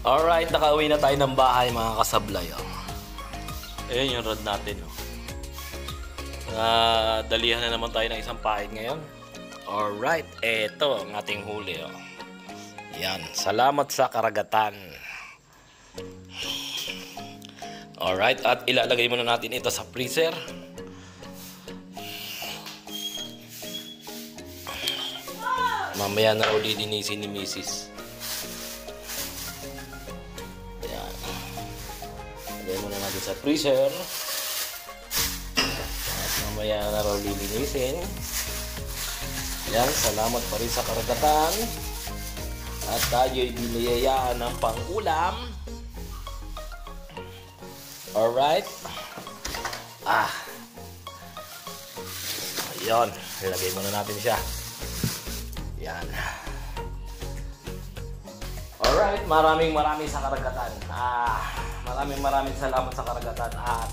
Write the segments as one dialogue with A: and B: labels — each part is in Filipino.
A: Alright, nakauwi na tayo ng bahay mga kasablay. Ayan yung rod natin. Dalihan na naman tayo ng isang pahid ngayon. Alright, eto ang ating huli. Yan, salamat sa karagatan. Alright, at ilalagay muna natin ito sa freezer. Mamaya na uli linisin ni Mrs. Yan. Lagay muna natin sa freezer. At mamaya na uli linisin. Yan, salamat pa rin sa karagatan. At tayo'y biniyayaan ng pang-ulam. Alright. Ayun. Ilagay muna natin siya. Yan. Alright. Maraming sa karagatan. Maraming salamat sa karagatan. At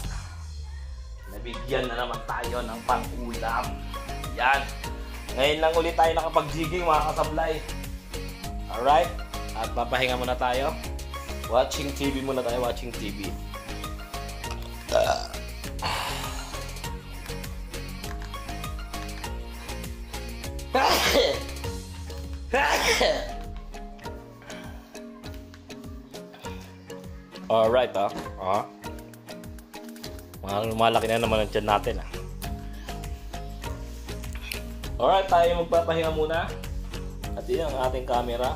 A: nabigyan na naman tayo ng pang-ulam. Yan. Ngayon lang ulit tayo nakapag-jigging mga kasablay. Alright. At papahinga muna tayo. Watching TV muna tayo. Watching TV. Alright, lumalaki na naman ang tiyan natin, Alright, tayo magpapahinga muna. At yun ang ating camera.